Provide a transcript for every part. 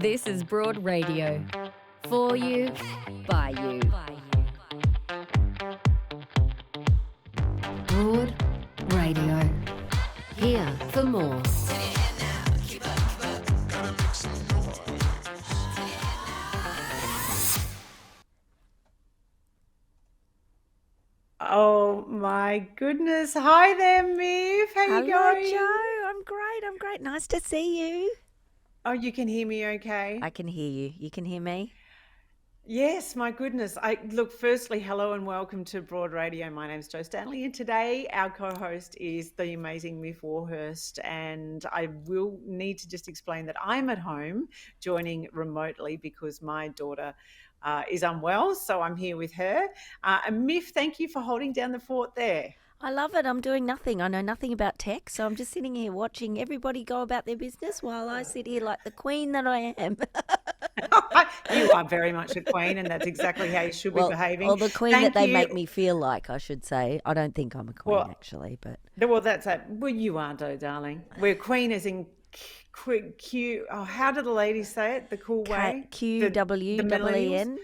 This is Broad Radio. For you, by you. Broad Radio. Here for more. Oh my goodness. Hi there, Myf. How you going? Jo. I'm great. Nice to see you. Oh, you can hear me okay? I can hear you. You can hear me? Yes, my goodness. Look, firstly, hello and welcome to Broad Radio. My name's Jo Stanley, and today our co-host is the amazing Myf Warhurst, and I will need to just explain that I'm at home joining remotely because my daughter is unwell, so I'm here with her. And Myf, thank you for holding down the fort there. I love it. I'm doing nothing. I know nothing about tech, so I'm just sitting here watching everybody go about their business while I sit here like the queen that I am. You are very much a queen, and that's exactly how you should be behaving. Or the queen that they make me feel like, I should say. I don't think I'm a queen, actually, but... Well, that's it. Well, you are, though, darling. We're queen as in Q... Oh, how do the ladies say it? The cool way? Q-W-E-E-N?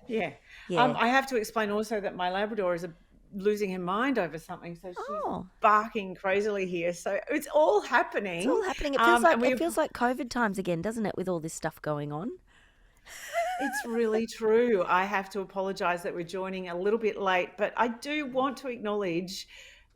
Yeah. I have to explain also that my Labrador is losing her mind over something, so she's barking crazily here. So it's all happening. It's all happening. It feels like COVID times again, doesn't it, with all this stuff going on? It's really true. I have to apologise that we're joining a little bit late, but I do want to acknowledge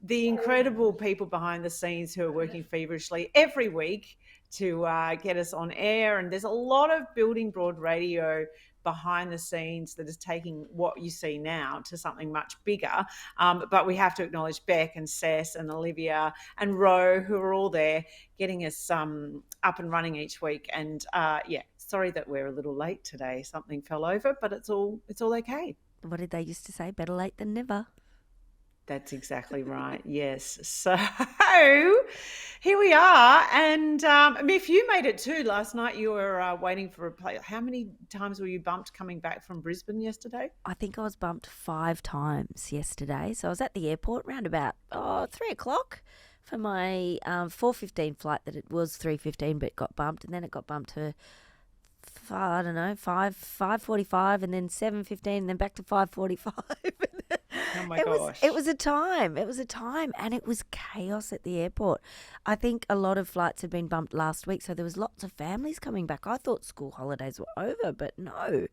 the incredible people behind the scenes who are working feverishly every week to get us on air. And there's a lot of building Broad Radio behind the scenes that is taking what you see now to something much bigger. But we have to acknowledge Beck and Sess and Olivia and Ro, who are all there getting us up and running each week. And sorry that we're a little late today. Something fell over, but it's all okay. What did they used to say? Better late than never. That's exactly right. Yes. So here we are. And Myf, you made it too. Last night you were waiting for a play. How many times were you bumped coming back from Brisbane yesterday? I think I was bumped 5 times yesterday. So I was at the airport around about 3 o'clock for my 4:15 flight. That it was 3:15, but it got bumped, and then it got bumped to 5:45, and then 7:15, and then back to 5:45. Oh my gosh. It was a time, and it was chaos at the airport. I think a lot of flights had been bumped last week, so there was lots of families coming back. I thought school holidays were over, but no.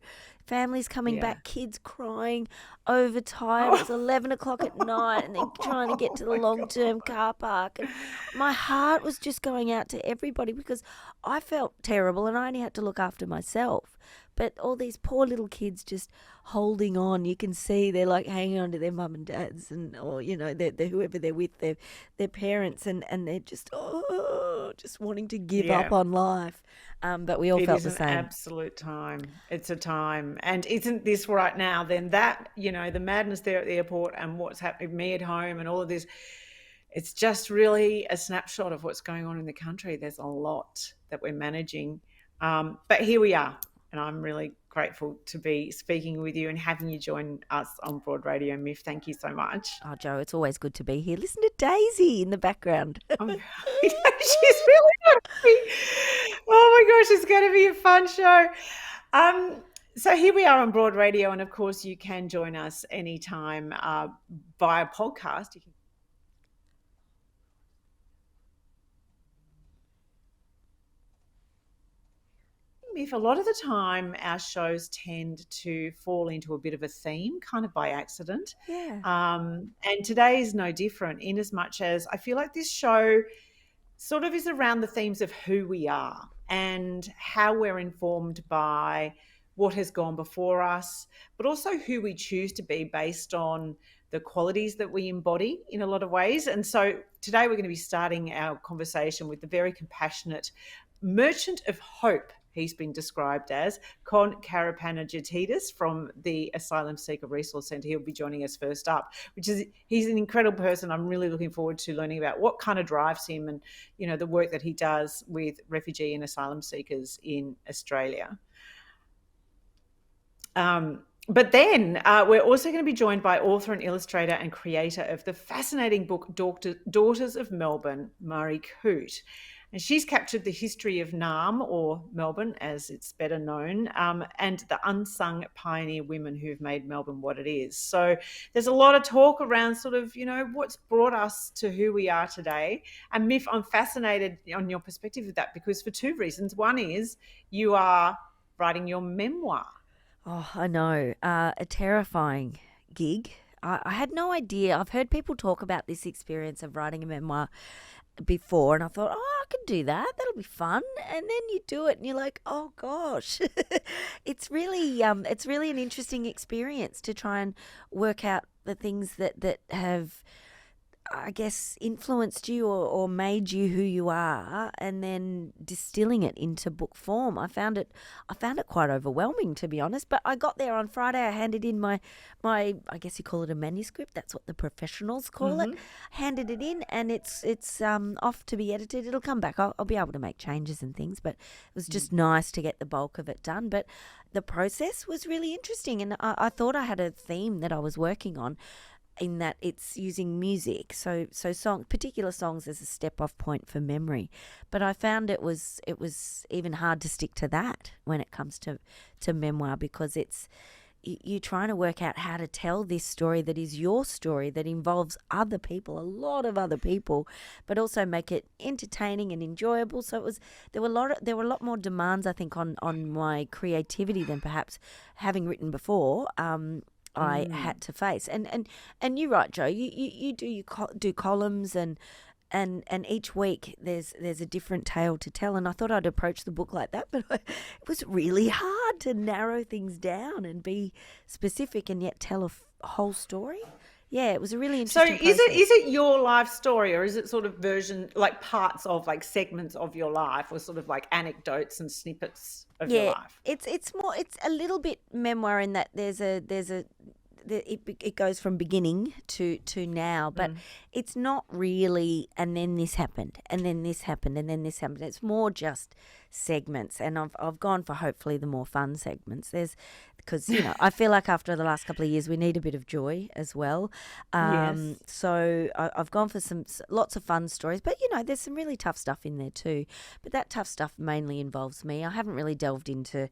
Families coming back, kids crying, overtired. It was 11 o'clock at night, and they're trying to get to the long-term car park. And my heart was just going out to everybody because I felt terrible, and I only had to look after myself. But all these poor little kids just holding on. You can see they're like hanging on to their mum and dads, or they're whoever they're with, their parents, and they're just wanting to give up on life. But we all felt the same. It is an absolute time. It's a time. And isn't this right now, then that, the madness there at the airport and what's happening with me at home and all of this, it's just really a snapshot of what's going on in the country. There's a lot that we're managing. But here we are. And I'm really grateful to be speaking with you and having you join us on Broad Radio. Myf, thank you so much. Oh, Jo, it's always good to be here. Listen to Daisy in the background. Oh, she's really happy. Oh my gosh, it's going to be a fun show. So here we are on Broad Radio, and of course you can join us anytime via podcast. You can If a lot of the time our shows tend to fall into a bit of a theme, kind of by accident. Yeah. And today is no different, in as much as I feel like this show sort of is around the themes of who we are and how we're informed by what has gone before us, but also who we choose to be based on the qualities that we embody in a lot of ways. And so today we're going to be starting our conversation with the very compassionate merchant of hope. He's been described as Karapanagiotidis from the Asylum Seeker Resource Centre. He'll be joining us first up, he's an incredible person. I'm really looking forward to learning about what kind of drives him and, the work that he does with refugee and asylum seekers in Australia. But then we're also going to be joined by author and illustrator and creator of the fascinating book Daughters of Melbourne, Maree Coote. And she's captured the history of Naarm, or Melbourne as it's better known, and the unsung pioneer women who've made Melbourne what it is. So there's a lot of talk around sort of, what's brought us to who we are today. And Myf, I'm fascinated on your perspective of that because for two reasons. One is you are writing your memoir. Oh, I know. A terrifying gig. I had no idea. I've heard people talk about this experience of writing a memoir before, and I thought, I can do that. That'll be fun. And then you do it, and you're like, oh gosh, it's really an interesting experience to try and work out the things that have, I guess, influenced you or made you who you are, and then distilling it into book form. I found it quite overwhelming, to be honest. But I got there on Friday. I handed in my I guess you call it a manuscript. That's what the professionals call it. Handed it in, and it's off to be edited. It'll come back. I'll be able to make changes and things. But it was just nice to get the bulk of it done. But the process was really interesting, and I thought I had a theme that I was working on, in that it's using music, so particular songs as a step-off point for memory. But I found it was even hard to stick to that when it comes to memoir, because it's you're trying to work out how to tell this story that is your story, that involves other people, a lot of other people, but also make it entertaining and enjoyable. So there were a lot more demands, I think, on my creativity than perhaps having written before. I had to face, and you're right, Jo. You do columns, and each week there's a different tale to tell. And I thought I'd approach the book like that, but it was really hard to narrow things down and be specific, and yet tell a whole story. Yeah, it was a really interesting. So is it your life story, or is it sort of version, like parts of, like segments of your life, or sort of like anecdotes and snippets of your life? It's a little bit memoir in that it goes from beginning to now, but it's not really, and then this happened, and then this happened, and then this happened. It's more just segments, and I've gone for hopefully the more fun segments. Because I feel like after the last couple of years we need a bit of joy as well. Yes. So I've gone for lots of fun stories, but there's some really tough stuff in there too. But that tough stuff mainly involves me. I haven't really delved into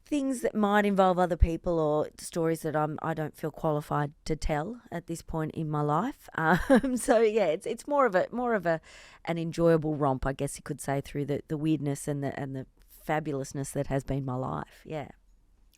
things that might involve other people, or stories that I don't feel qualified to tell at this point in my life. So yeah, it's more of an enjoyable romp, I guess you could say, through the weirdness and the fabulousness that has been my life. Yeah.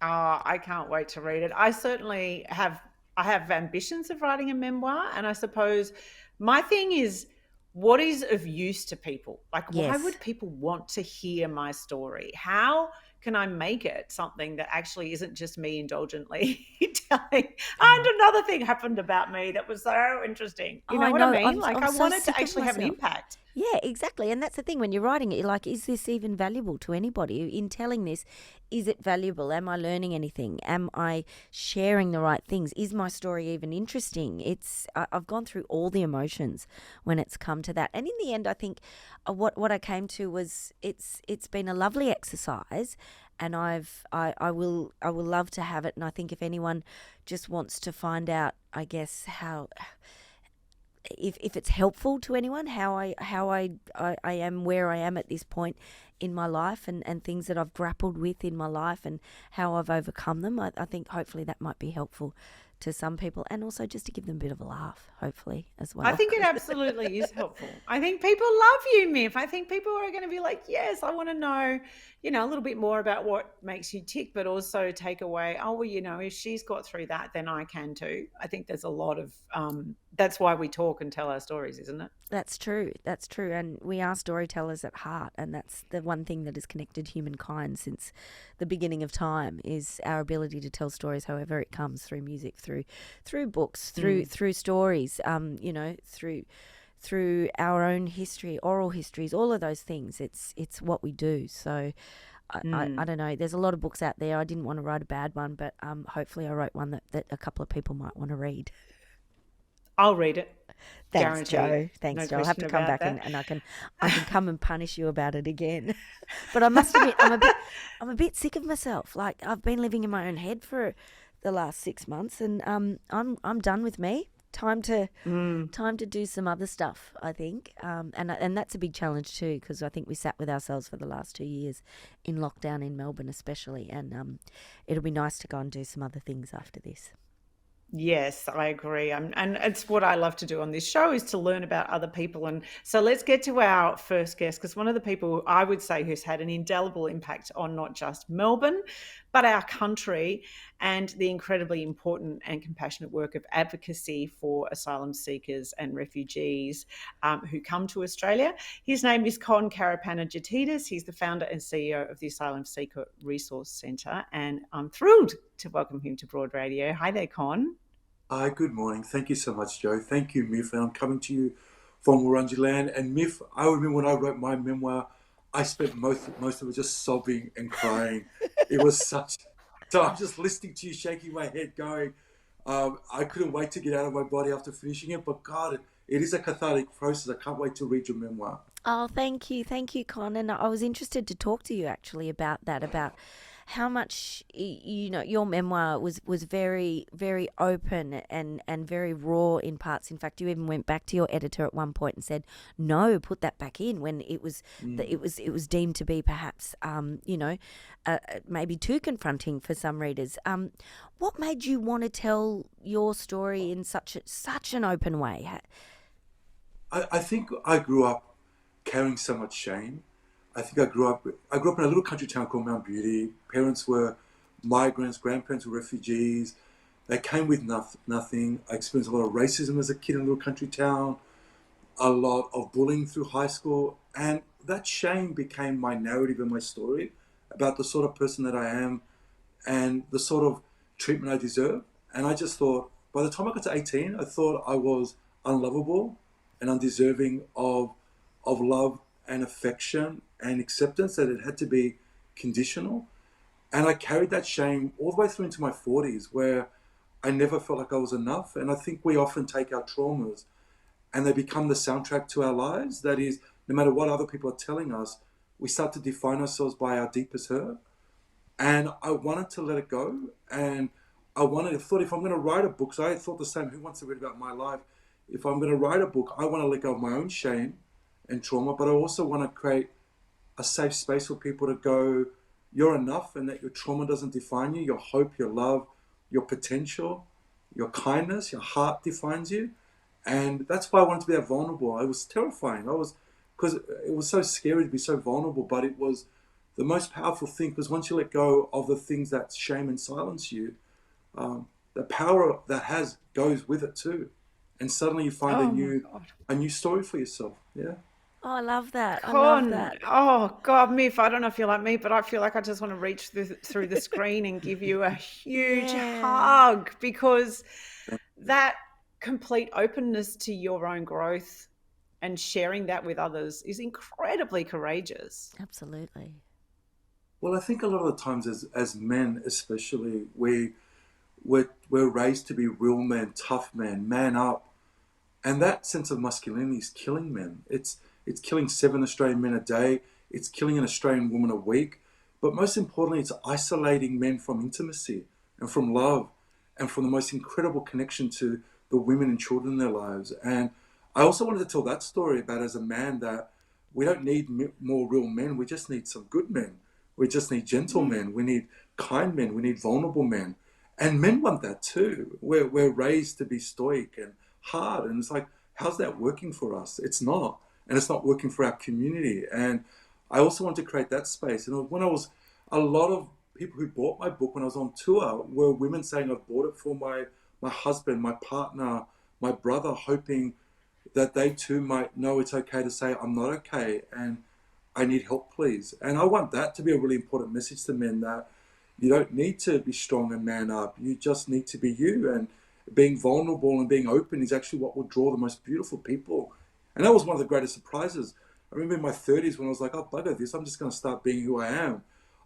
Oh, I can't wait to read it. I certainly have ambitions of writing a memoir, and I suppose my thing is, what is of use to people? Like, why would people want to hear my story? How can I make it something that actually isn't just me indulgently telling, and another thing happened about me that was so interesting. You know what I mean? I want it to actually have an impact. Yeah, exactly. And that's the thing, when you're writing it, you're like, is this even valuable to anybody? In telling this, is it valuable? Am I learning anything? Am I sharing the right things? Is my story even interesting? I've gone through all the emotions when it's come to that. And in the end, I think what I came to was it's been a lovely exercise, and I will love to have it. And I think if anyone just wants to find out, I guess, how, if it's helpful to anyone, how I am where I am at this point in my life, and things that I've grappled with in my life and how I've overcome them, I think hopefully that might be helpful to some people, and also just to give them a bit of a laugh, hopefully, as well. I think it absolutely is helpful. I think people love you, Myf. I think people are going to be like, yes, I want to know, a little bit more about what makes you tick, but also take away, if she's got through that, then I can too. I think there's a lot of, that's why we talk and tell our stories, isn't it? That's true. And we are storytellers at heart, and that's the one thing that has connected humankind since the beginning of time, is our ability to tell stories however it comes, through music, through books, through stories, through our own history, oral histories, all of those things. It's what we do. So I don't know. There's a lot of books out there. I didn't want to write a bad one, but hopefully I wrote one that a couple of people might want to read. I'll read it. Thanks, Guaranteed. Jo. Thanks, No Jo. I'll have to question come about back that. and I can come and punish you about it again. But I must admit, I'm a bit sick of myself. Like, I've been living in my own head for the last 6 months, and I'm done with me. time to do some other stuff, I think, and that's a big challenge too, because I think we sat with ourselves for the last 2 years in lockdown in Melbourne especially, and it'll be nice to go and do some other things after this. Yes, I agree. And it's what I love to do on this show is to learn about other people. And so let's get to our first guest, because one of the people I would say who's had an indelible impact on not just Melbourne, but our country, and the incredibly important and compassionate work of advocacy for asylum seekers and refugees who come to Australia. His name is Con Karapanagiotidis. He's the founder and CEO of the Asylum Seeker Resource Centre, and I'm thrilled to welcome him to Broad Radio. Hi there, Con. Hi, good morning. Thank you so much, Jo. Thank you, Myf. And I'm coming to you from Wurundjeri land. And Myf, I remember when I wrote my memoir, I spent most of it just sobbing and crying. It was such... So I'm just listening to you, shaking my head, going, I couldn't wait to get out of my body after finishing it. But God, it is a cathartic process. I can't wait to read your memoir. Oh, thank you, Con. And I was interested to talk to you actually about that, about how much, your memoir was very, very open and very raw in parts. In fact, you even went back to your editor at one point and said, no, put that back in, when it was it was deemed to be perhaps maybe too confronting for some readers. What made you want to tell your story in such an open way? I think I grew up carrying so much shame. I think I grew up in a little country town called Mount Beauty. Parents were migrants, grandparents were refugees. They came with nothing. I experienced a lot of racism as a kid in a little country town, a lot of bullying through high school. And that shame became my narrative and my story about the sort of person that I am and the sort of treatment I deserve. And I just thought, by the time I got to 18, I thought I was unlovable and undeserving of love and affection and acceptance, that it had to be conditional. And I carried that shame all the way through into my 40s, where I never felt like I was enough. And I think we often take our traumas and they become the soundtrack to our lives. That is, no matter what other people are telling us, we start to define ourselves by our deepest hurt. And I wanted to let it go. And I thought if I'm going to write a book, so I thought the same, who wants to read about my life? If I'm going to write a book, I want to let go of my own shame and trauma, but I also want to create a safe space for people to go, you're enough, and that your trauma doesn't define you. Your hope, your love, your potential, your kindness, your heart defines you. And that's why I wanted to be that vulnerable. It was terrifying. Because it was so scary to be so vulnerable, but it was the most powerful thing, because once you let go of the things that shame and silence you, the power that goes with it too. And suddenly you find a new story for yourself. Yeah. Oh, I love that. Con, I love that. oh God, Myf, I don't know if you're like me, but I feel like I just want to reach through the screen and give you a huge hug, because that complete openness to your own growth and sharing that with others is incredibly courageous. Absolutely. Well, I think a lot of the times as men especially, we're raised to be real men, tough men, man up. And that sense of masculinity is killing men. It's killing 7 Australian men a day. It's killing an Australian woman a week. But most importantly, it's isolating men from intimacy and from love and from the most incredible connection to the women and children in their lives. And I also wanted to tell that story about, as a man, that we don't need more real men. We just need some good men. We just need gentle men. We need kind men. We need vulnerable men. And men want that too. We're raised to be stoic and hard. And it's like, how's that working for us? It's not. And it's not working for our community. And I also want to create that space. And a lot of people who bought my book when I was on tour were women saying, I've bought it for my husband, my partner, my brother, hoping that they too might know it's okay to say, I'm not okay and I need help, please. And I want that to be a really important message to men, that you don't need to be strong and man up. You just need to be you. And being vulnerable and being open is actually what will draw the most beautiful people. And that was one of the greatest surprises. I remember in my 30s when I was like, oh, bugger this, I'm just going to start being who I am.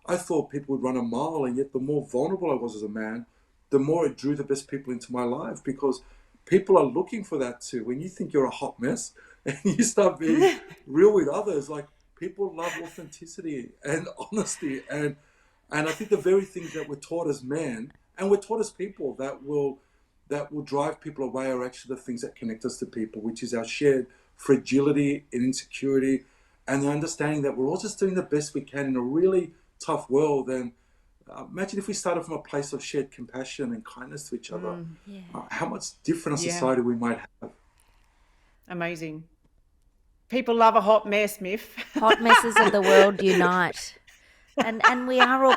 I thought people would run a mile, and yet the more vulnerable I was as a man, the more it drew the best people into my life, because people are looking for that too. When you think you're a hot mess and you start being real with others, like, people love authenticity and honesty. And I think the very things that we're taught as men, and we're taught as people, that will that will drive people away are actually the things that connect us to people, which is our shared fragility and insecurity, and the understanding that we're all just doing the best we can in a really tough world. And imagine if we started from a place of shared compassion and kindness to each other, Yeah. how much different a Yeah. society we might have. Amazing. People love a hot mess, Myf. Hot messes of the world unite. And we are all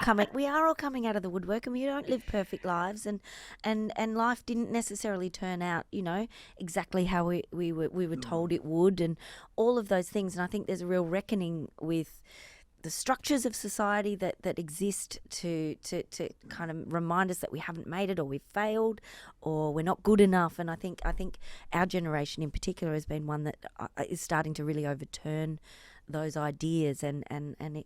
coming out of the woodwork, and we don't live perfect lives, and life didn't necessarily turn out, exactly how we were told it would, and all of those things. And I think there's a real reckoning with the structures of society that exist to kind of remind us that we haven't made it, or we've failed, or we're not good enough. And I think our generation in particular has been one that is starting to really overturn those ideas, and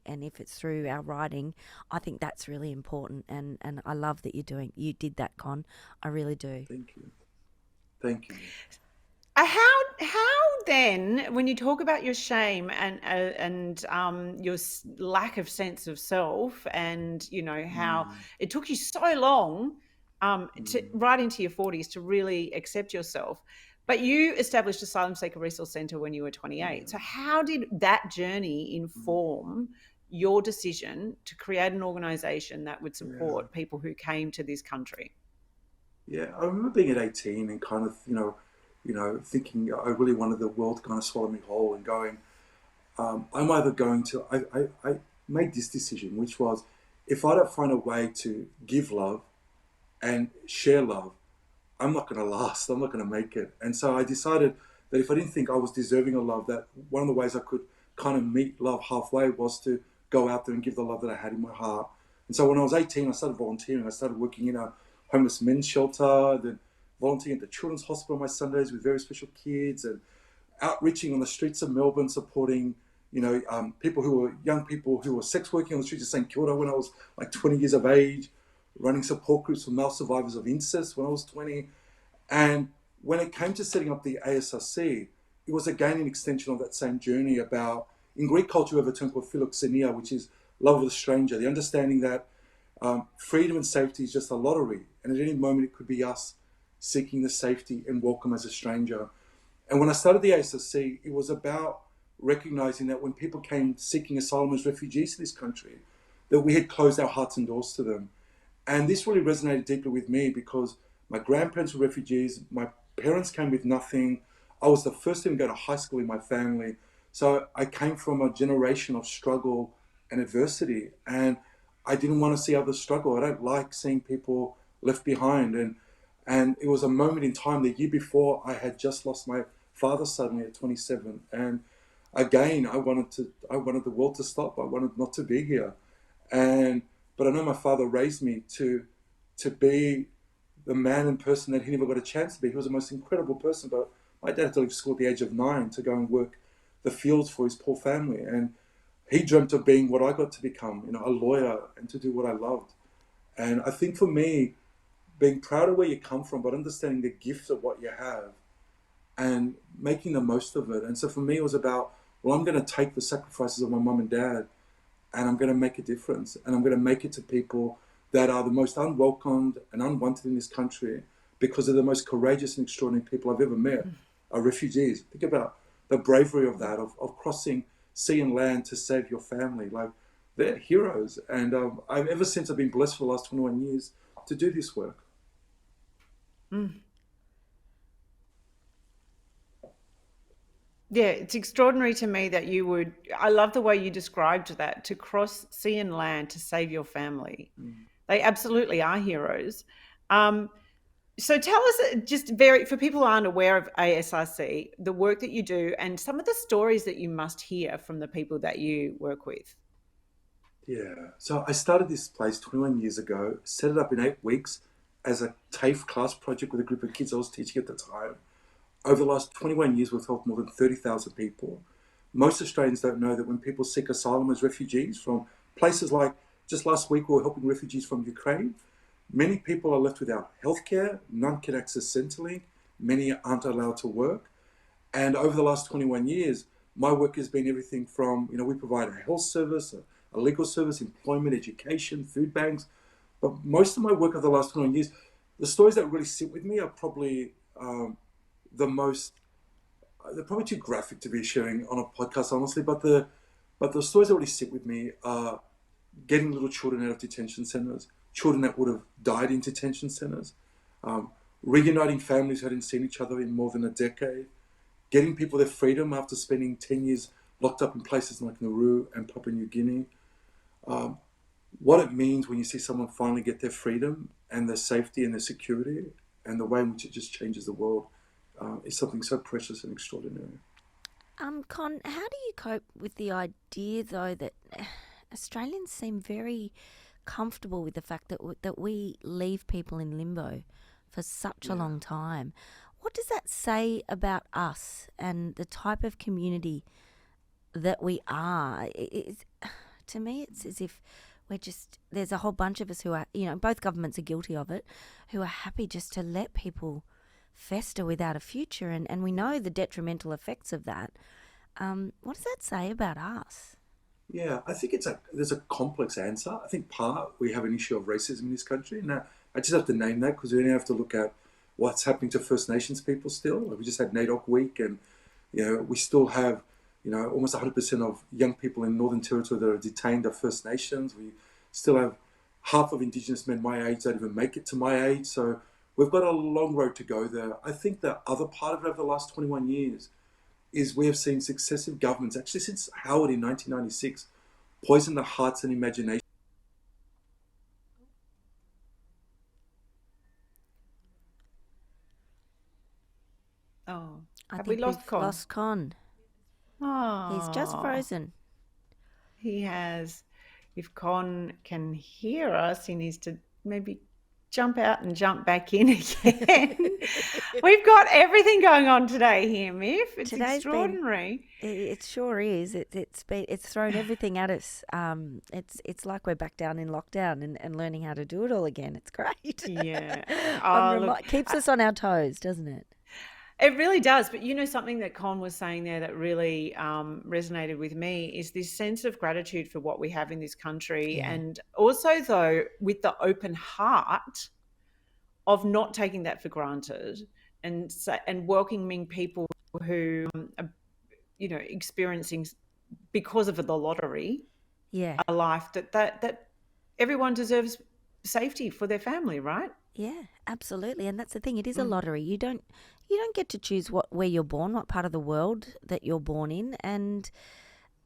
if it's through our writing, I think that's really important, and I love that you did that, Con. I really do. Thank you. How then, when you talk about your shame and your lack of sense of self, and how it took you so long to right into your 40s to really accept yourself, but you established Asylum Seeker Resource Centre when you were 28. So how did that journey inform your decision to create an organisation that would support people who came to this country? Yeah, I remember being at 18 and kind of, thinking I really wanted the world to kind of swallow me whole, and going, I'm either going to, I made this decision, which was, if I don't find a way to give love and share love, I'm not going to last. I'm not going to make it. And so I decided that if I didn't think I was deserving of love, that one of the ways I could kind of meet love halfway was to go out there and give the love that I had in my heart. And so when I was 18, I started volunteering. I started working in a homeless men's shelter, then volunteering at the Children's Hospital on my Sundays with very special kids, and outreaching on the streets of Melbourne, supporting young people who were sex working on the streets of St Kilda when I was like 20 years of age, running support groups for male survivors of incest when I was 20. And when it came to setting up the ASRC, it was again an extension of that same journey about, in Greek culture, we have a term called philoxenia, which is love of the stranger, the understanding that freedom and safety is just a lottery, and at any moment it could be us seeking the safety and welcome as a stranger. And when I started the ASRC, it was about recognizing that when people came seeking asylum as refugees to this country, that we had closed our hearts and doors to them. And this really resonated deeply with me, because my grandparents were refugees, my parents came with nothing, I was the first to even go to high school in my family. So I came from a generation of struggle and adversity, and I didn't want to see others struggle. I don't like seeing people left behind. And it was a moment in time, the year before, I had just lost my father suddenly at 27. And again, I wanted the world to stop. I wanted not to be here. But I know my father raised me to be the man and person that he never got a chance to be. He was the most incredible person, but my dad had to leave school at the age of 9 to go and work the fields for his poor family. And he dreamt of being what I got to become, a lawyer, and to do what I loved. And I think for me, being proud of where you come from, but understanding the gifts of what you have and making the most of it. And so for me, it was about, well, I'm going to take the sacrifices of my mum and dad, and I'm going to make a difference, and I'm going to make it to people that are the most unwelcomed and unwanted in this country, because they're the most courageous and extraordinary people I've ever met, are refugees. Think about the bravery of that, of crossing sea and land to save your family. Like, they're heroes. And ever since I've been blessed for the last 21 years to do this work. Yeah, it's extraordinary to me that you would, I love the way you described that, to cross sea and land to save your family. They absolutely are heroes. So tell us, just for people who aren't aware of ASRC, the work that you do and some of the stories that you must hear from the people that you work with. Yeah, so I started this place 21 years ago, set it up in 8 weeks as a TAFE class project with a group of kids I was teaching at the time. Over the last 21 years, we've helped more than 30,000 people. Most Australians don't know that when people seek asylum as refugees from places like, just last week, we were helping refugees from Ukraine. Many people are left without healthcare, none can access Centrelink, many aren't allowed to work. And over the last 21 years, my work has been everything from, we provide a health service, a legal service, employment, education, food banks. But most of my work over the last 21 years, the stories that really sit with me are probably the most. They're probably too graphic to be sharing on a podcast, honestly. But the stories that really sit with me are getting little children out of detention centres, children that would have died in detention centres, reuniting families who hadn't seen each other in more than a decade, getting people their freedom after spending 10 years locked up in places like Nauru and Papua New Guinea. What it means when you see someone finally get their freedom and their safety and their security, and the way in which it just changes the world, is something so precious and extraordinary. Con, how do you cope with the idea, though, that Australians seem very comfortable with the fact that we leave people in limbo for such a long time? What does that say about us and the type of community that we are? To me, it's as if there's a whole bunch of us who are, both governments are guilty of it, who are happy just to let people fester without a future, and we know the detrimental effects of that. What does that say about us? Yeah, I think there's a complex answer. I think we have an issue of racism in this country. Now, I just have to name that because we only have to look at what's happening to First Nations people still. We just had NAIDOC Week, and we still have almost 100% of young people in Northern Territory that are detained are First Nations. We still have half of Indigenous men my age that even make it to my age. So we've got a long road to go there. I think the other part of it over the last 21 years is we have seen successive governments, actually since Howard in 1996, poison the hearts and imagination. Oh, I think we've lost Con. Oh, He's just frozen. He has. If Con can hear us, he needs to maybe jump out and jump back in again. We've got everything going on today here, Myf. It's extraordinary. It sure is. It's thrown everything at us. It's like we're back down in lockdown and learning how to do it all again. It's great. Yeah. Keeps us on our toes, doesn't it? It really does. But something that Con was saying there that really resonated with me is this sense of gratitude for what we have in this country. Yeah. And also, though, with the open heart of not taking that for granted and welcoming people who are, experiencing, because of the lottery, a life that everyone deserves safety for their family, right? Yeah, absolutely. And that's the thing. It is a lottery. You don't get to choose where you're born, what part of the world that you're born in. And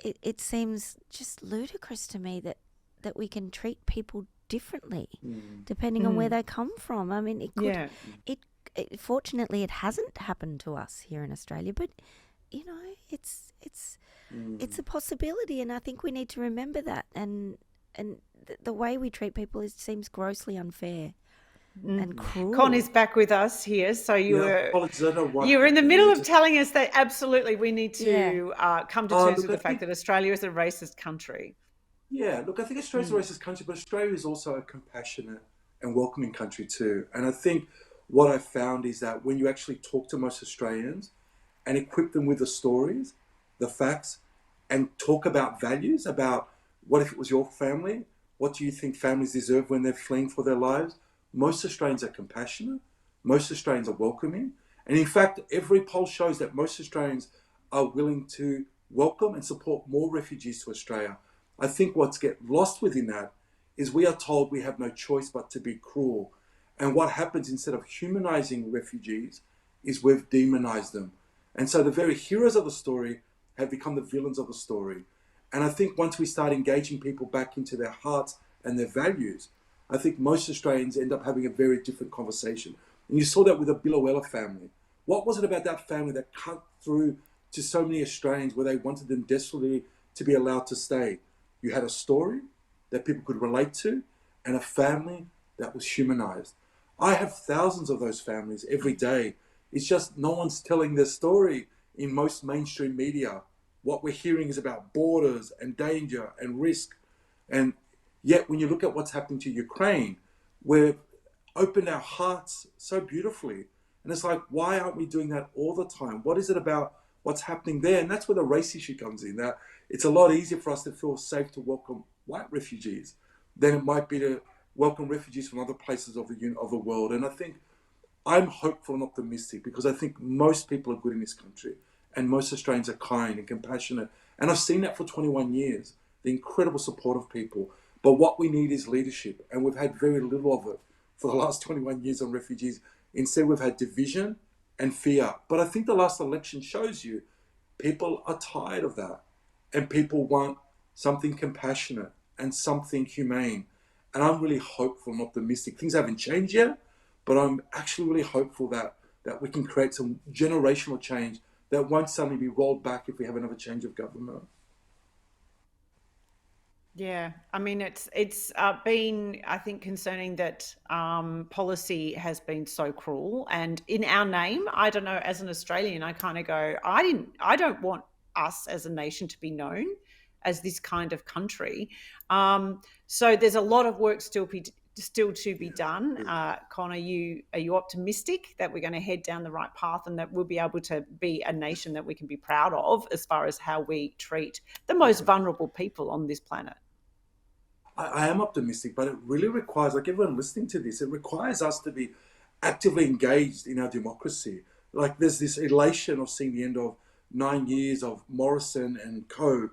it seems just ludicrous to me that we can treat people differently depending on where they come from. I mean, it could. Fortunately, it hasn't happened to us here in Australia, but it's a possibility, and I think we need to remember that. And the way we treat people seems grossly unfair. And cruel. Con is back with us here, so you were in the middle of telling us that absolutely we need to come to terms with the fact that Australia is a racist country. Yeah, look, I think Australia's a racist country, but Australia is also a compassionate and welcoming country too. And I think what I found is that when you actually talk to most Australians and equip them with the stories, the facts, and talk about values, about what if it was your family, what do you think families deserve when they're fleeing for their lives, most Australians are compassionate, most Australians are welcoming, and in fact, every poll shows that most Australians are willing to welcome and support more refugees to Australia. I think what's get lost within that is we are told we have no choice but to be cruel. And what happens instead of humanizing refugees is we've demonized them. And so the very heroes of the story have become the villains of the story. And I think once we start engaging people back into their hearts and their values, I think most Australians end up having a very different conversation. And you saw that with the Billowella family. What was it about that family that cut through to so many Australians where they wanted them desperately to be allowed to stay? You had a story that people could relate to and a family that was humanized. I have thousands of those families every day. It's just no one's telling their story in most mainstream media. What we're hearing is about borders and danger and risk. And yet, when you look at what's happening to Ukraine, we've opened our hearts so beautifully. And it's like, why aren't we doing that all the time? What is it about what's happening there? And that's where the race issue comes in. That it's a lot easier for us to feel safe to welcome white refugees than it might be to welcome refugees from other places of the world. And I think I'm hopeful and optimistic because I think most people are good in this country and most Australians are kind and compassionate. And I've seen that for 21 years, the incredible support of people. But what we need is leadership. And we've had very little of it for the last 21 years on refugees. Instead, we've had division and fear. But I think the last election shows you people are tired of that. And people want something compassionate and something humane. And I'm really hopeful and optimistic. Things haven't changed yet, but I'm actually really hopeful that we can create some generational change that won't suddenly be rolled back if we have another change of government. Yeah, I mean, it's been, I think, concerning that policy has been so cruel, and in our name, I don't know, as an Australian, I kind of go, I don't want us as a nation to be known as this kind of country. So there's a lot of work still to be done. Con, are you optimistic that we're going to head down the right path and that we'll be able to be a nation that we can be proud of as far as how we treat the most vulnerable people on this planet? I am optimistic, but it really requires, like everyone listening to this, it requires us to be actively engaged in our democracy. Like there's this elation of seeing the end of 9 years of Morrison and co.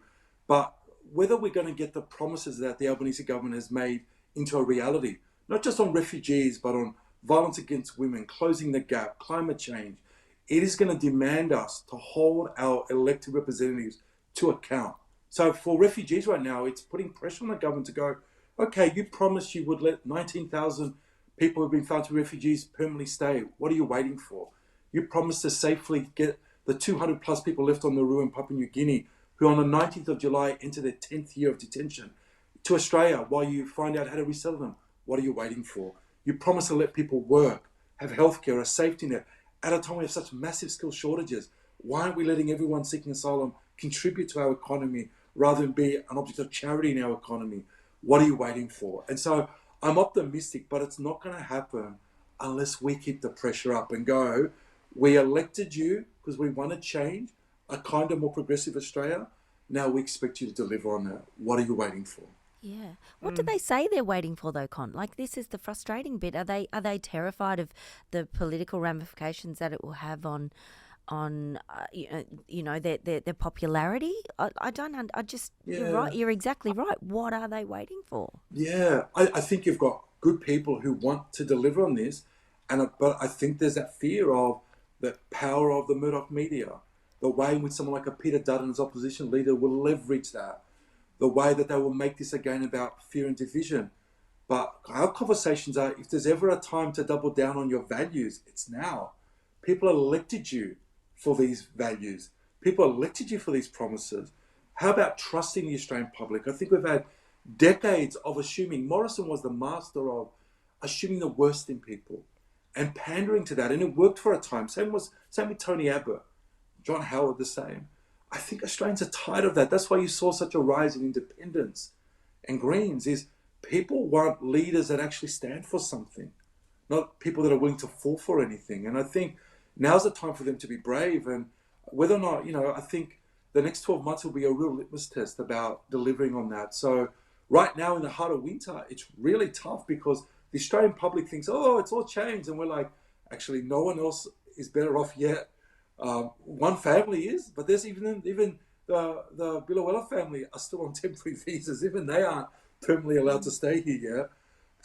But whether we're going to get the promises that the Albanese government has made into a reality, not just on refugees, but on violence against women, closing the gap, climate change, it is going to demand us to hold our elected representatives to account. So for refugees right now, it's putting pressure on the government to go, okay, you promised you would let 19,000 people who've been found to be refugees permanently stay. What are you waiting for? You promised to safely get the 200 plus people left on Nauru in Papua New Guinea, who on the 19th of July enter their 10th year of detention, to Australia while you find out how to resettle them. What are you waiting for? You promised to let people work, have healthcare, a safety net, at a time we have such massive skill shortages. Why aren't we letting everyone seeking asylum contribute to our economy rather than be an object of charity in our economy? What are you waiting for? And so I'm optimistic, but it's not going to happen unless we keep the pressure up and go, we elected you because we want to change a kinder, more progressive Australia. Now we expect you to deliver on that. What are you waiting for? Yeah. What do they say they're waiting for though, Con? Like this is the frustrating bit. Are they terrified of the political ramifications that it will have on their popularity? You're right. You're exactly right. What are they waiting for? Yeah, I think you've got good people who want to deliver on this, but I think there's that fear of the power of the Murdoch media, the way in which someone like a Peter Dutton as opposition leader will leverage that, the way that they will make this again about fear and division. But our conversations are, if there's ever a time to double down on your values, it's now. People elected you for these values. People elected you for these promises. How about trusting the Australian public? I think we've had decades of assuming. Morrison was the master of assuming the worst in people and pandering to that. And it worked for a time. Same with Tony Abbott, John Howard the same. I think Australians are tired of that. That's why you saw such a rise in independence and Greens is people want leaders that actually stand for something, not people that are willing to fall for anything. And I think now's the time for them to be brave. And whether or not, I think the next 12 months will be a real litmus test about delivering on that. So right now in the heart of winter, it's really tough because the Australian public thinks, oh, it's all changed. And we're like, actually, no one else is better off yet. One family is, but there's even the Billawella family are still on temporary visas. Even they aren't permanently allowed to stay here yet.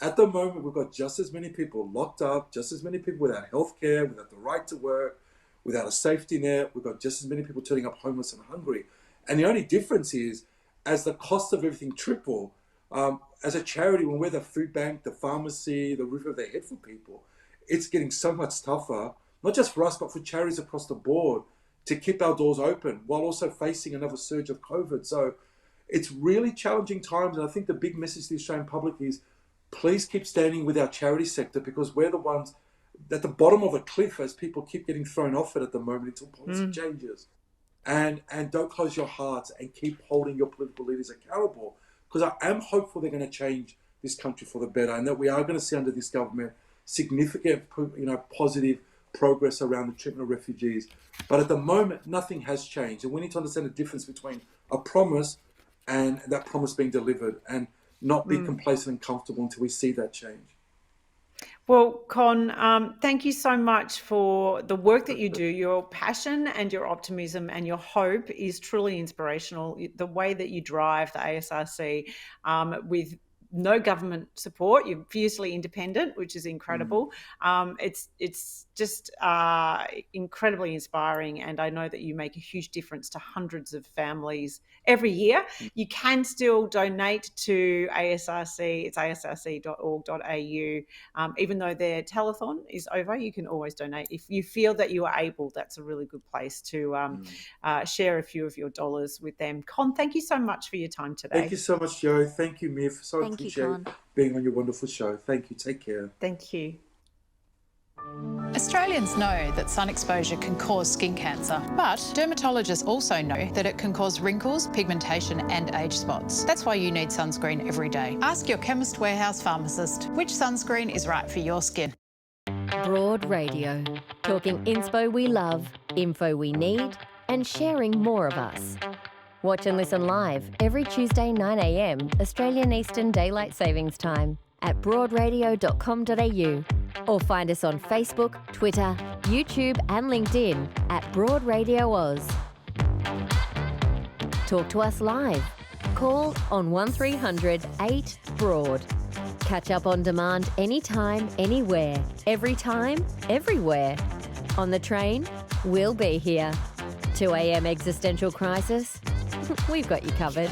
At the moment, we've got just as many people locked up, just as many people without healthcare, without the right to work, without a safety net. We've got just as many people turning up homeless and hungry. And the only difference is, as the cost of everything triple, as a charity, when we're the food bank, the pharmacy, the roof over their head for people, it's getting so much tougher, not just for us, but for charities across the board to keep our doors open while also facing another surge of COVID. So it's really challenging times. And I think the big message to the Australian public is, please keep standing with our charity sector because we're the ones at the bottom of a cliff as people keep getting thrown off it at the moment until policy changes. And don't close your hearts and keep holding your political leaders accountable because I am hopeful they're going to change this country for the better and that we are going to see under this government significant, positive progress around the treatment of refugees. But at the moment, nothing has changed. And we need to understand the difference between a promise and that promise being delivered. And not be complacent and comfortable until we see that change. Well, Con, thank you so much for the work that you do. Your passion and your optimism and your hope is truly inspirational. The way that you drive the ASRC with no government support, you're fiercely independent, which is incredible. It's just incredibly inspiring, and I know that you make a huge difference to hundreds of families every year. You can still donate to ASRC. It's asrc.org.au. Even though their telethon is over, you can always donate. If you feel that you are able, that's a really good place to share a few of your dollars with them. Con, thank you so much for your time today. Thank you so much, Jo. Thank you, Myf. So Thank you, appreciate Con. being on your wonderful show. Thank you. Take care. Thank you. Australians know that sun exposure can cause skin cancer, but dermatologists also know that it can cause wrinkles, pigmentation and age spots. That's why you need sunscreen every day. Ask your Chemist Warehouse pharmacist which sunscreen is right for your skin. Broad Radio. Talking inspo we love, info we need, and sharing more of us. Watch and listen live every Tuesday 9 a.m. Australian Eastern Daylight Savings Time at broadradio.com.au or find us on Facebook, Twitter, YouTube and LinkedIn at Broad Radio Oz. Talk to us live. Call on 1300 8 Broad. Catch up on demand anytime, anywhere, every time, everywhere. On the train, we'll be here. 2 a.m. existential crisis? We've got you covered.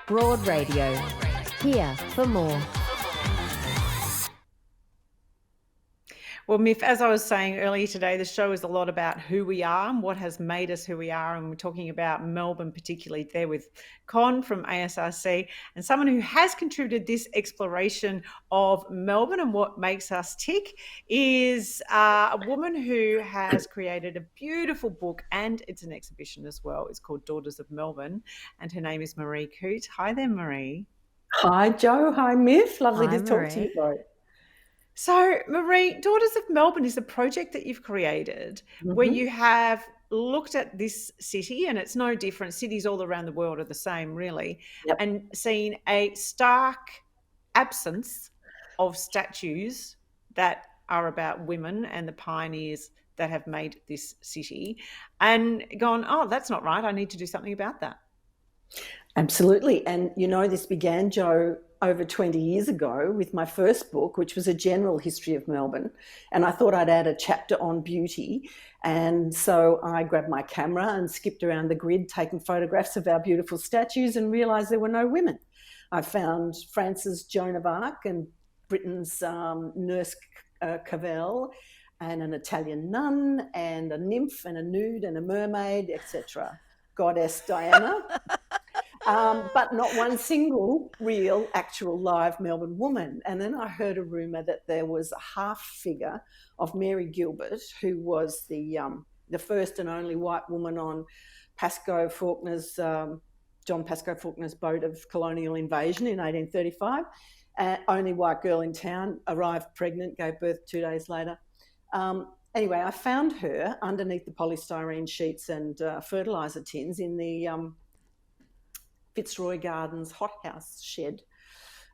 Broad Radio. Here for more. Well, Myf, as I was saying earlier today, the show is a lot about who we are and what has made us who we are. And we're talking about Melbourne, particularly there with Con from ASRC, and someone who has contributed this exploration of Melbourne and what makes us tick is a woman who has created a beautiful book, and it's an exhibition as well. It's called Daughters of Melbourne, and her name is Maree Coote. Hi there, Maree. Hi, Jo. Hi, Myf. Lovely Hi, to talk to you Maree. both. So, Maree, Daughters of Melbourne is a project that you've created where you have looked at this city, and it's no different. Cities all around the world are the same, really, Yep. and seen a stark absence of statues that are about women and the pioneers that have made this city, and gone, oh, that's not right. I need to do something about that. Absolutely. And, this began, Jo, over 20 years ago with my first book, which was a general history of Melbourne. And I thought I'd add a chapter on beauty. And so I grabbed my camera and skipped around the grid, taking photographs of our beautiful statues, and realised there were no women. I found France's Joan of Arc and Britain's Nurse Cavell, and an Italian nun, and a nymph, and a nude, and a mermaid, etc. Goddess Diana. But not one single real, actual, live Melbourne woman. And then I heard a rumour that there was a half figure of Mary Gilbert, who was the first and only white woman on John Pascoe Fawkner's boat of colonial invasion in 1835. Only white girl in town, arrived pregnant, gave birth 2 days later. Anyway, I found her underneath the polystyrene sheets and fertiliser tins in the Fitzroy Gardens hothouse shed.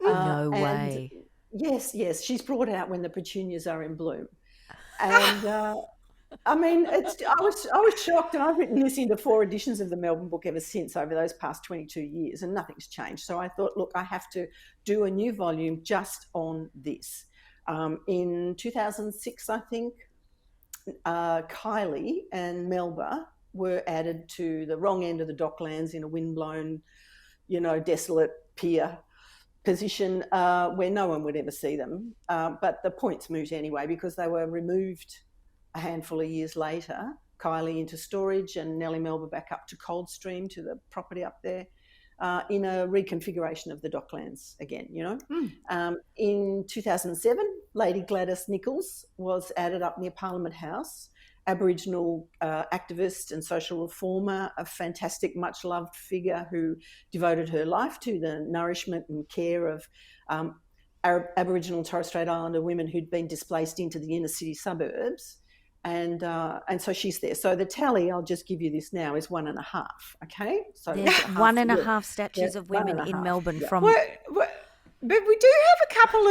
No way. Yes, she's brought out when the petunias are in bloom. And I was shocked, and I've written this into 4 editions of the Melbourne book ever since over those past 22 years, and nothing's changed. So I thought, look, I have to do a new volume just on this. In 2006, I think, Kylie and Melba were added to the wrong end of the docklands in a windblown, desolate pier position where no one would ever see them. But the point's moot anyway, because they were removed a handful of years later, Kylie into storage and Nellie Melba back up to Coldstream, to the property up there, in a reconfiguration of the docklands again, In 2007, Lady Gladys Nichols was added up near Parliament House, Aboriginal activist and social reformer, a fantastic, much-loved figure who devoted her life to the nourishment and care of Aboriginal and Torres Strait Islander women who'd been displaced into the inner city suburbs. And so she's there. So the tally, I'll just give you this now, is 1.5. Okay, so There's 1.5 statues of women in Melbourne from. But we do have a couple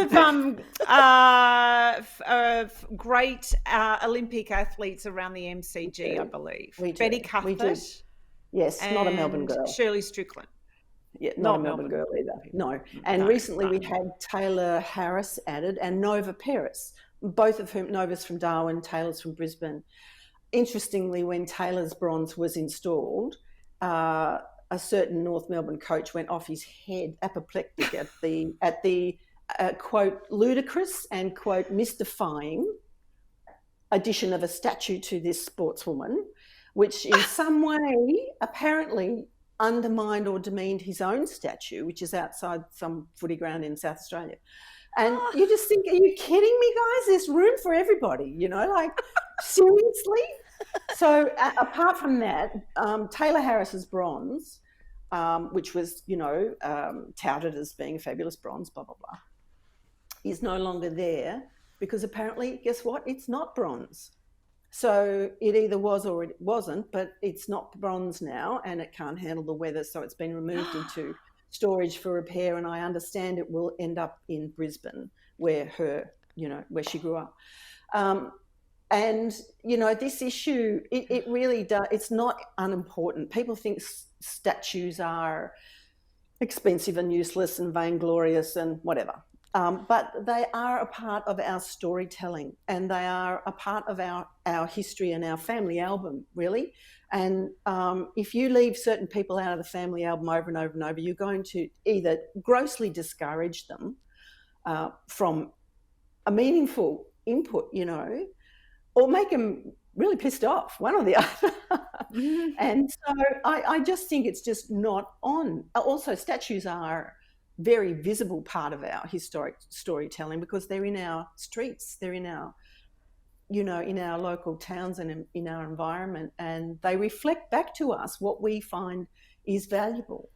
of great Olympic athletes around the MCG, I believe. We do. Betty Cuthbert. Yes, not a Melbourne girl. Shirley Strickland. Yeah, not a Melbourne girl either. No. And recently we had Taylor Harris added and Nova Peris, both of whom, Nova's from Darwin, Taylor's from Brisbane. Interestingly, when Taylor's bronze was installed, a certain North Melbourne coach went off his head, apoplectic, at the quote, ludicrous and, quote, mystifying addition of a statue to this sportswoman, which in some way apparently undermined or demeaned his own statue, which is outside some footy ground in South Australia. And you just think, are you kidding me, guys? There's room for everybody, like, seriously? So apart from that, Taylor Harris's bronze, which was, touted as being a fabulous bronze, blah, blah, blah, is no longer there because apparently, guess what? It's not bronze. So it either was or it wasn't, but it's not bronze now and it can't handle the weather. So it's been removed into storage for repair. And I understand it will end up in Brisbane where where she grew up. And, this issue, it really does, it's not unimportant. People think statues are expensive and useless and vainglorious and whatever. But they are a part of our storytelling and they are a part of our history and our family album, really. And if you leave certain people out of the family album over and over and over, you're going to either grossly discourage them from a meaningful input, or make them really pissed off, one or the other. And so I just think it's just not on. Also, statues are very visible part of our historic storytelling because they're in our streets, they're in our, in our local towns and in our environment, and they reflect back to us what we find is valuable,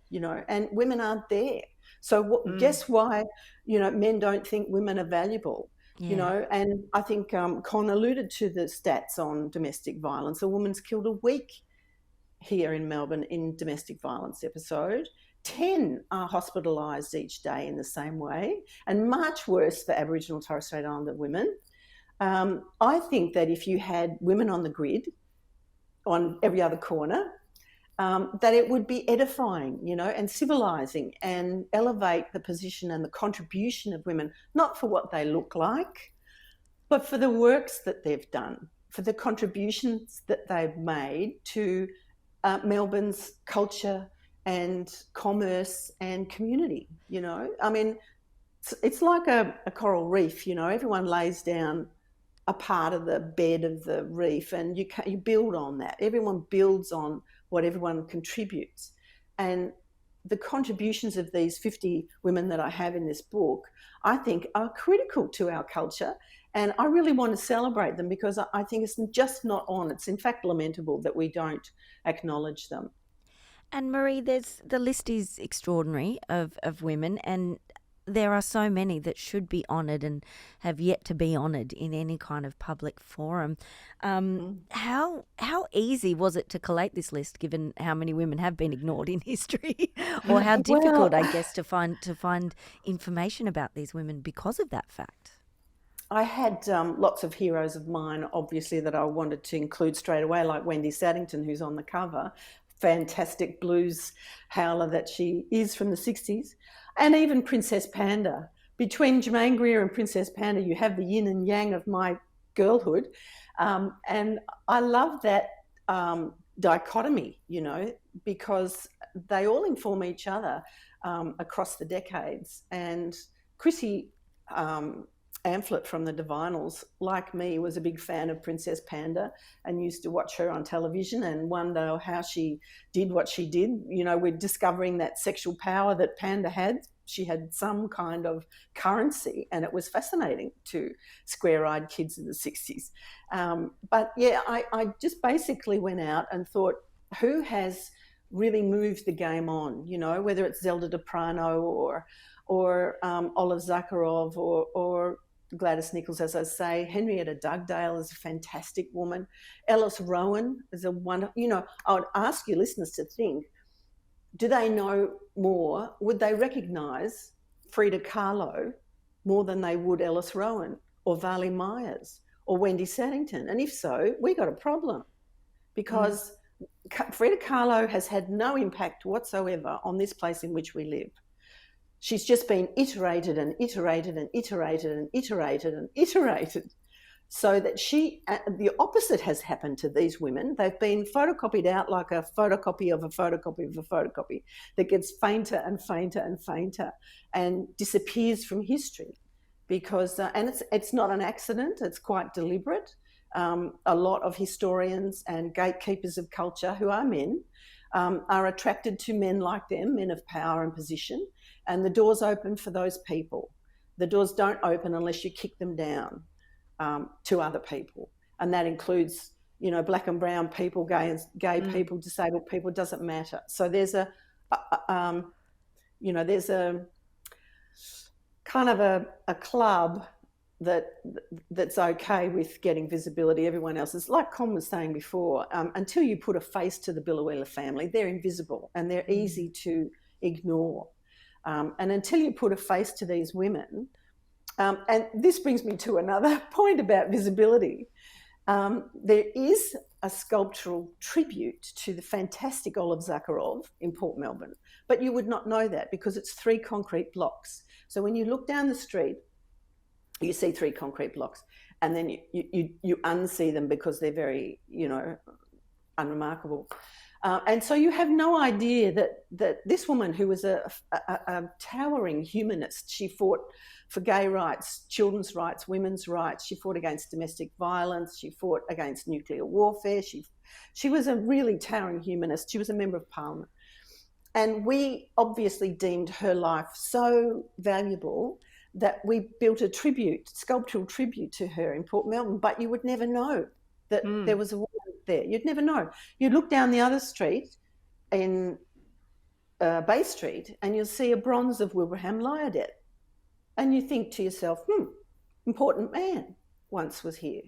and women aren't there. So guess why, men don't think women are valuable, and I think Con alluded to the stats on domestic violence. A woman's killed a week here in Melbourne in domestic violence episode. 10 are hospitalised each day in the same way, and much worse for Aboriginal and Torres Strait Islander women. I think that if you had women on the grid on every other corner, that it would be edifying, and civilising and elevate the position and the contribution of women, not for what they look like, but for the works that they've done, for the contributions that they've made to Melbourne's culture and commerce and community, I mean, it's like a coral reef, everyone lays down a part of the bed of the reef and you build on that. Everyone builds on what everyone contributes. And the contributions of these 50 women that I have in this book, I think are critical to our culture. And I really want to celebrate them because I think it's just not on. It's in fact lamentable that we don't acknowledge them. And Maree, the list is extraordinary of women, and there are so many that should be honoured and have yet to be honoured in any kind of public forum. How easy was it to collate this list, given how many women have been ignored in history, or how difficult, I guess, to find information about these women because of that fact? I had lots of heroes of mine, obviously, that I wanted to include straight away, like Wendy Saddington, who's on the cover. Fantastic blues howler that she is from the 60s. And even Princess Panda. Between Germaine Greer and Princess Panda, you have the yin and yang of my girlhood. And I love that dichotomy, because they all inform each other across the decades. And Chrissy Amphlett from the Divinals, like me, was a big fan of Princess Panda and used to watch her on television and wonder how she did what she did. We're discovering that sexual power that Panda had. She had some kind of currency, and it was fascinating to square-eyed kids in the 60s. But yeah, I just basically went out and thought, who has really moved the game on, whether it's Zelda Deprano or Olive Zakharov or Gladys Nichols, as I say. Henrietta Dugdale is a fantastic woman. Alice Rowan is a wonderful, I would ask your listeners to think, do they know more? Would they recognise Frida Kahlo more than they would Alice Rowan or Varley Myers or Wendy Saddington? And if so, we got a problem, because Frida Kahlo has had no impact whatsoever on this place in which we live. She's just been iterated and iterated and iterated and iterated and iterated, so that the opposite has happened to these women. They've been photocopied out like a photocopy of a photocopy of a photocopy that gets fainter and fainter and fainter and disappears from history, because, and it's not an accident, it's quite deliberate. A lot of historians and gatekeepers of culture, who are men, are attracted to men like them, men of power and position, and the doors open for those people. The doors don't open unless you kick them down to other people, and that includes, black and brown people, gay people, disabled people. It doesn't matter. So there's a kind of a club that's okay with getting visibility. Everyone else is, like Con was saying before, until you put a face to the Biloela family, they're invisible and they're easy to ignore. And until you put a face to these women, and this brings me to another point about visibility. There is a sculptural tribute to the fantastic Olive Zakharov in Port Melbourne, but you would not know that because it's 3 concrete blocks. So when you look down the street, you see 3 concrete blocks, and then you unsee them because they're very, unremarkable. And so you have no idea that this woman, who was a towering humanist, she fought for gay rights, children's rights, women's rights. She fought against domestic violence. She fought against nuclear warfare. She was a really towering humanist. She was a member of Parliament. And we obviously deemed her life so valuable that we built a sculptural tribute to her in Port Melbourne, but you would never know that there was a woman there. You'd never know. You'd look down the other street in Bay Street and you'll see a bronze of Wilbraham Liardet. And you think to yourself, important man once was here.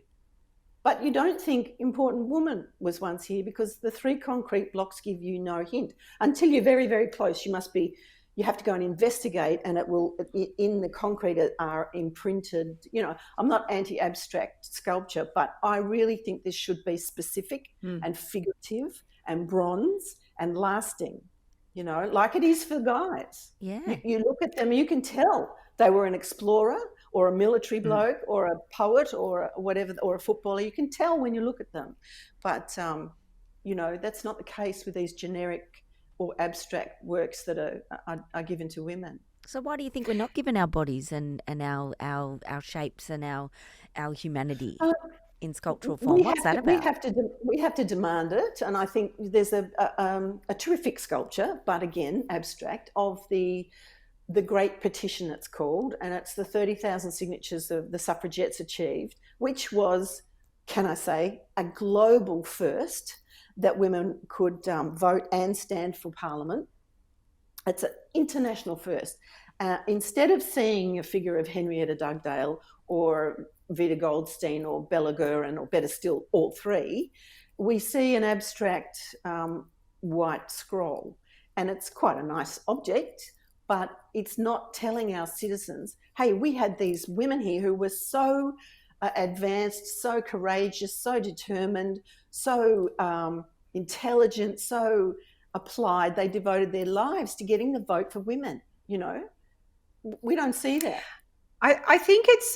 But you don't think important woman was once here, because the 3 concrete blocks give you no hint. Until you're very, very close, you have to go and investigate, and it will, in the concrete are imprinted, I'm not anti-abstract sculpture, but I really think this should be specific and figurative and bronze and lasting, like it is for guys. Yeah. You look at them, you can tell they were an explorer or a military bloke or a poet or whatever, or a footballer. You can tell when you look at them. But, that's not the case with these generic or abstract works that are given to women. So why do you think we're not given our bodies and our shapes and our humanity in sculptural form? What's that about? We have to demand it, and I think there's a terrific sculpture, but again abstract, of the Great Petition, it's called, and it's the 30,000 signatures of the suffragettes achieved, which was, can I say, a global first, that women could vote and stand for Parliament. It's an international first. Instead of seeing a figure of Henrietta Dugdale or Vida Goldstein or Bella Guerin, or better still, all 3, we see an abstract white scroll. And it's quite a nice object, but it's not telling our citizens, hey, we had these women here who were so advanced, so courageous, so determined, so intelligent, so applied. They devoted their lives to getting the vote for women. We don't see that. I think it's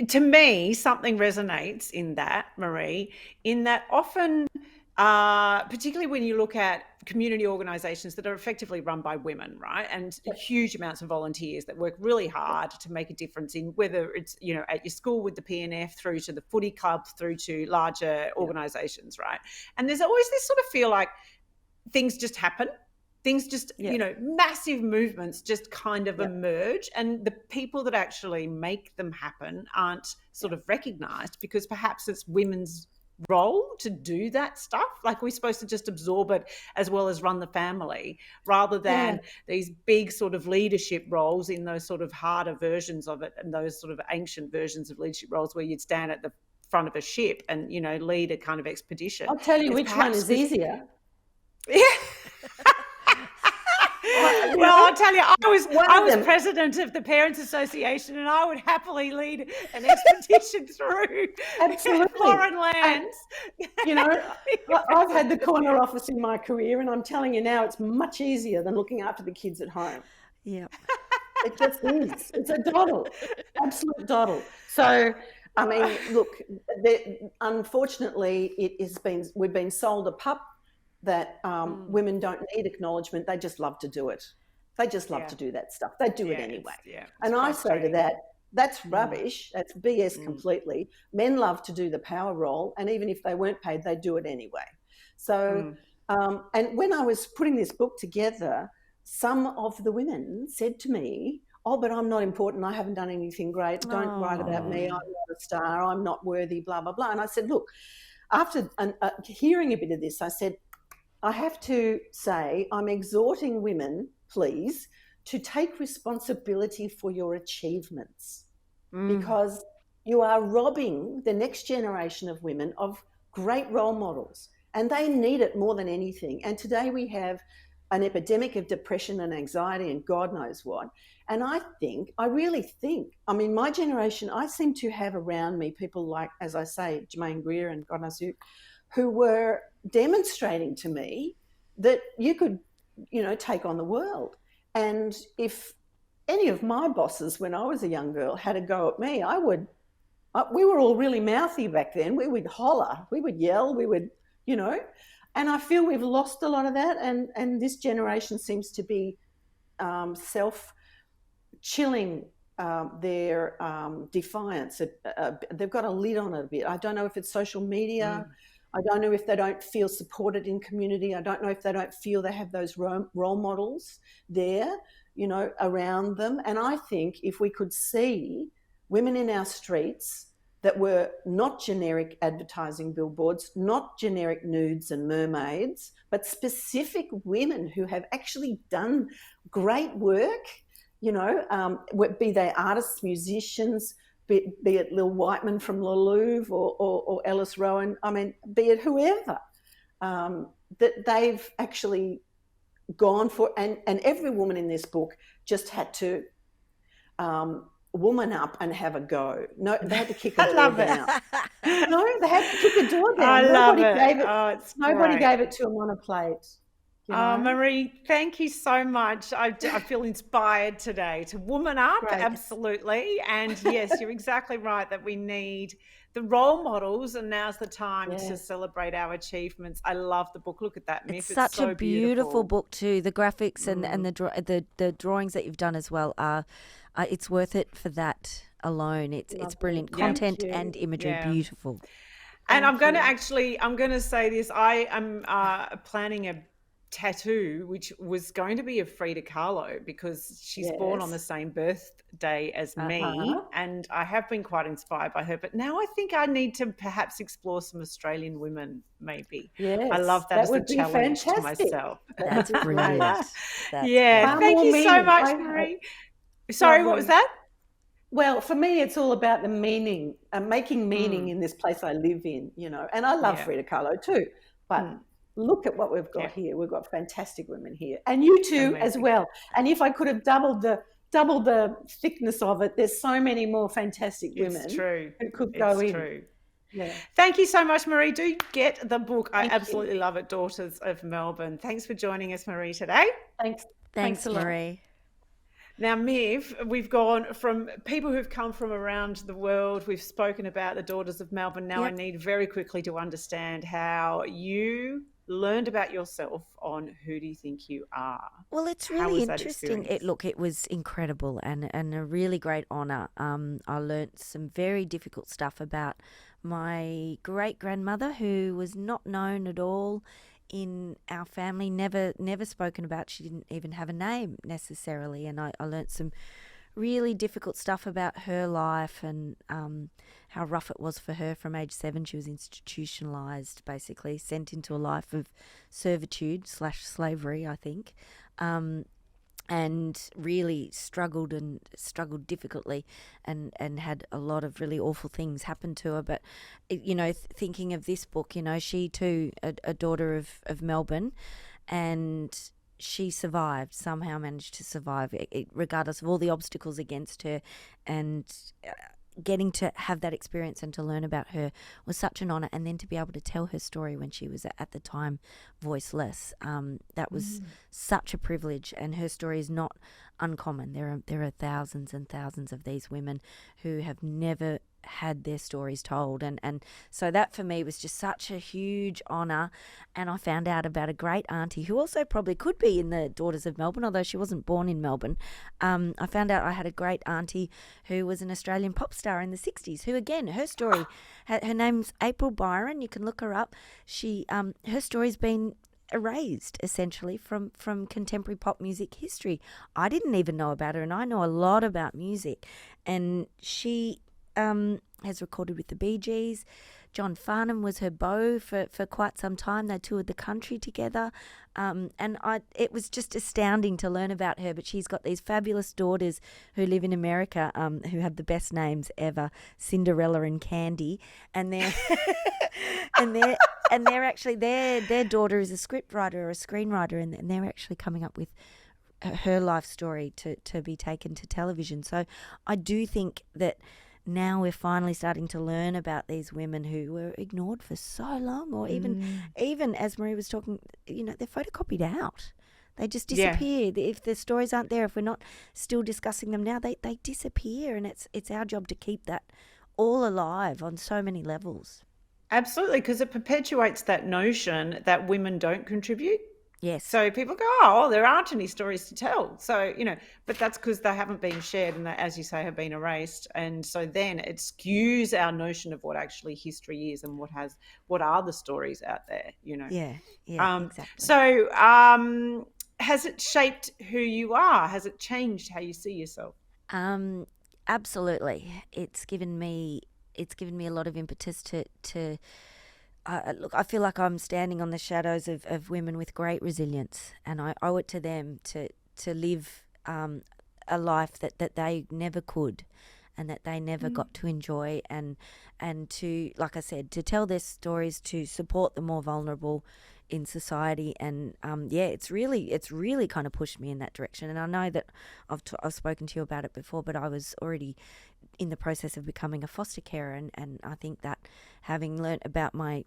to me, something resonates in that, Maree, in that often, particularly when you look at community organisations that are effectively run by women, right, and huge amounts of volunteers that work really hard to make a difference, in whether it's at your school with the PNF, through to the footy club, through to larger organisations, right? And there's always this sort of feel like things just happen. Things just, massive movements just kind of emerge, and the people that actually make them happen aren't sort of recognised, because perhaps it's women's role to do that stuff? Like, we're supposed to just absorb it as well as run the family, rather than these big sort of leadership roles in those sort of harder versions of it, and those sort of ancient versions of leadership roles where you'd stand at the front of a ship and, you know, lead a kind of expedition. I'll tell you It's which one perhaps is easier. Yeah. Well, I'll tell you, I was president of the Parents Association, and I would happily lead an expedition through Absolutely. foreign lands. You know, I've had the corner office in my career, and I'm telling you now, it's much easier than looking after the kids at home. Yeah. It just is. It's a doddle, absolute doddle. So, I mean, look, unfortunately, we've been sold a pup that women don't need acknowledgement. They just love to do it. They just love to do that stuff. They do it anyway. And I say to that, that's rubbish. That's BS completely. Men love to do the power role, and even if they weren't paid, they do it anyway. So, and when I was putting this book together, some of the women said to me, "Oh, but I'm not important. I haven't done anything great. Don't write about me. I'm not a star. I'm not worthy, blah, blah, blah." And I said, look, after hearing a bit of this, I said, I have to say, I'm exhorting women, please, to take responsibility for your achievements, because you are robbing the next generation of women of great role models, and they need it more than anything. And today we have an epidemic of depression and anxiety and God knows what. And I really think, I mean, my generation, I seem to have around me people like, as I say, Jermaine Greer and God knows who were demonstrating to me that you could, you know, take on the world. And if any of my bosses when I was a young girl had a go at me, we were all really mouthy back then. We would holler, we would yell, we would, you know, and I feel we've lost a lot of that. And this generation seems to be self-chilling their defiance. They've got a lid on it a bit. I don't know if it's social media. I don't know if they don't feel supported in community. I don't know if they don't feel they have those role models there, you know, around them. And I think if we could see women in our streets that were not generic advertising billboards, not generic nudes and mermaids, but specific women who have actually done great work, you know, be they artists, musicians, be it Lil Whiteman from Le Louvre or Ellis Rowan, I mean, be it whoever, that they've actually gone for, and every woman in this book just had to woman up and have a go. No, they had to kick a door down. No, they had to kick a door down. Nobody gave it to them on a plate. You know? Maree, thank you so much. I feel inspired today to woman up, absolutely. And yes, you're exactly right that we need the role models, and now's the time to celebrate our achievements. I love the book. Look at that, Myf. It's such so a beautiful book too. The graphics and the drawings that you've done as well are, it's worth it for that alone. It's brilliant content and imagery, beautiful. And I'm going to say this. I am planning a tattoo which was going to be of Frida Kahlo, because she's born on the same birthday as me, and I have been quite inspired by her, but now I think I need to perhaps explore some Australian women, maybe. I love that as a challenge to myself. That's brilliant. Thank you so much, Maree. Sorry, what was that? Well, for me, it's all about the meaning, making meaning in this place I live in, you know, and I love Frida Kahlo too, but look at what we've got here. We've got fantastic women here, and you too as well. And if I could have doubled the thickness of it, there's so many more fantastic women who could go in. True. Yeah. Thank you so much, Maree. Do get the book. I absolutely love it. Daughters of Melbourne. Thanks for joining us, Maree, today. Thanks a lot. Maree. Now, Myf, we've gone from people who've come from around the world. We've spoken about the Daughters of Melbourne. Now I need very quickly to understand how you learned about yourself on Who Do You Think You Are? Well, it's really interesting. It was incredible and a really great honour. I learnt some very difficult stuff about my great-grandmother, who was not known at all in our family, never spoken about. She didn't even have a name necessarily, and I learnt some really difficult stuff about her life and how rough it was for her. From age 7, she was institutionalized, basically sent into a life of servitude / slavery, I think. And really struggled difficultly and had a lot of really awful things happen to her. But, thinking of this book, she too, a daughter of Melbourne, and she survived, somehow managed to survive, regardless of all the obstacles against her. And getting to have that experience and to learn about her was such an honour. And then to be able to tell her story when she was at the time voiceless, that was such a privilege. And her story is not uncommon. There are thousands and thousands of these women who have never had their stories told, and so that for me was just such a huge honour. And I found out about a great auntie who also probably could be in the Daughters of Melbourne, although she wasn't born in Melbourne. I found out I had a great auntie who was an Australian pop star in the 60s, who again, her story, her name's April Byron, you can look her up. She her story's been erased essentially from contemporary pop music history. I didn't even know about her, and I know a lot about music. And she has recorded with the Bee Gees. John Farnham was her beau for quite some time. They toured the country together. It was just astounding to learn about her. But she's got these fabulous daughters who live in America, who have the best names ever, Cinderella and Candy. And they're and they're actually their daughter is a scriptwriter or a screenwriter, and they're actually coming up with her life story to be taken to television. So I do think that now we're finally starting to learn about these women who were ignored for so long, or even as Maree was talking, they're photocopied out. They just disappear. Yeah. If the stories aren't there, if we're not still discussing them now, they disappear, and it's our job to keep that all alive on so many levels. Absolutely, because it perpetuates that notion that women don't contribute. Yes. So people go, oh, there aren't any stories to tell. So, but that's because they haven't been shared and, as you say, have been erased. And so then it skews our notion of what actually history is and what are the stories out there, Yeah, exactly. So has it shaped who you are? Has it changed how you see yourself? Absolutely. It's given me a lot of impetus to look, I feel like I'm standing on the shadows of women with great resilience, and I owe it to them to live a life that they never could, and that they never got to enjoy, and to, like I said, to tell their stories, to support the more vulnerable in society. And it's really kind of pushed me in that direction. And I know that I've spoken to you about it before, but I was already in the process of becoming a foster carer, and I think that having learnt about my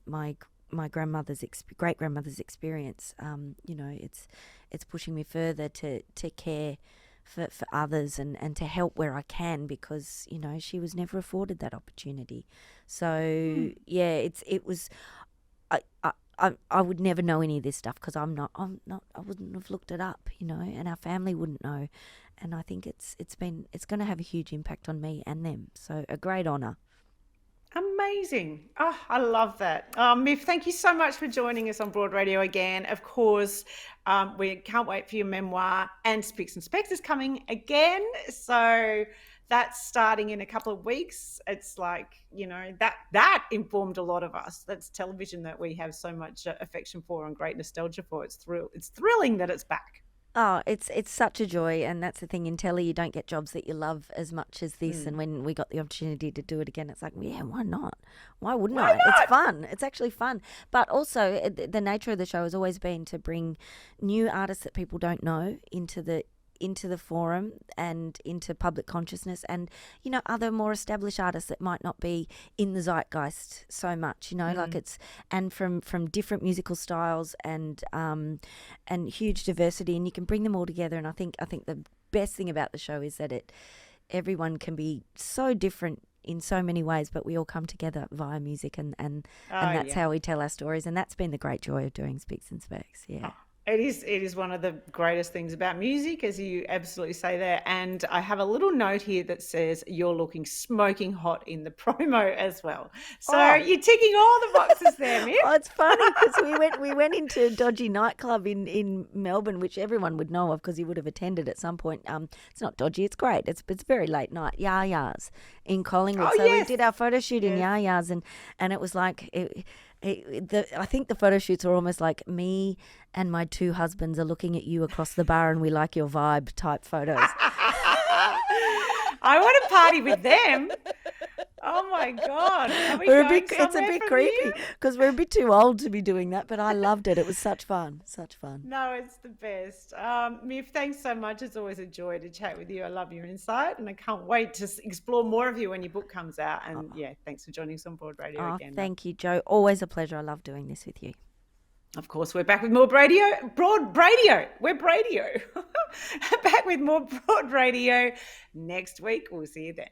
grandmother's great grandmother's experience, it's pushing me further to care for others and to help where I can, because she was never afforded that opportunity. So it was. I would never know any of this stuff because I wouldn't have looked it up, and our family wouldn't know. And I think it's going to have a huge impact on me and them. So a great honour. Amazing. Oh, I love that. Myf, thank you so much for joining us on Broad Radio again. Of course, we can't wait for your memoir, and Spicks and Specs is coming again. So that's starting in a couple of weeks. It's like, that informed a lot of us. That's television that we have so much affection for and great nostalgia for. It's thrilling that it's back. Oh, it's such a joy, and that's the thing in telly. You don't get jobs that you love as much as this. And when we got the opportunity to do it again, it's like, yeah, why not? Why wouldn't I? It's fun. It's actually fun. But also, the nature of the show has always been to bring new artists that people don't know into the forum and into public consciousness, and other more established artists that might not be in the zeitgeist so much, like it's, and from different musical styles and huge diversity, and you can bring them all together. And I think the best thing about the show is that everyone can be so different in so many ways, but we all come together via music, and that's how we tell our stories, and that's been the great joy of doing Spicks and Specs. Yeah. It is one of the greatest things about music, as you absolutely say there. And I have a little note here that says you're looking smoking hot in the promo as well. So you're ticking all the boxes there, Myf. Oh, it's funny because we went into a dodgy nightclub in Melbourne, which everyone would know of because you would have attended at some point. It's not dodgy, it's great. It's very late night. Yaya's in Collingwood. Oh, so yes. we did our photo shoot in Yaya's, and it was like I think the photo shoots are almost like me and my two husbands are looking at you across the bar and we like your vibe type photos. I want to party with them. Oh my God. It's a bit creepy because we're a bit too old to be doing that, but I loved it. It was such fun. No, it's the best. Myf, thanks so much. It's always a joy to chat with you. I love your insight and I can't wait to explore more of you when your book comes out. And thanks for joining us on Broad Radio again. Thank you, Jo. Always a pleasure. I love doing this with you. Of course, we're back with more Broad Radio. We're Bradio. Back with more Broad Radio next week. We'll see you then.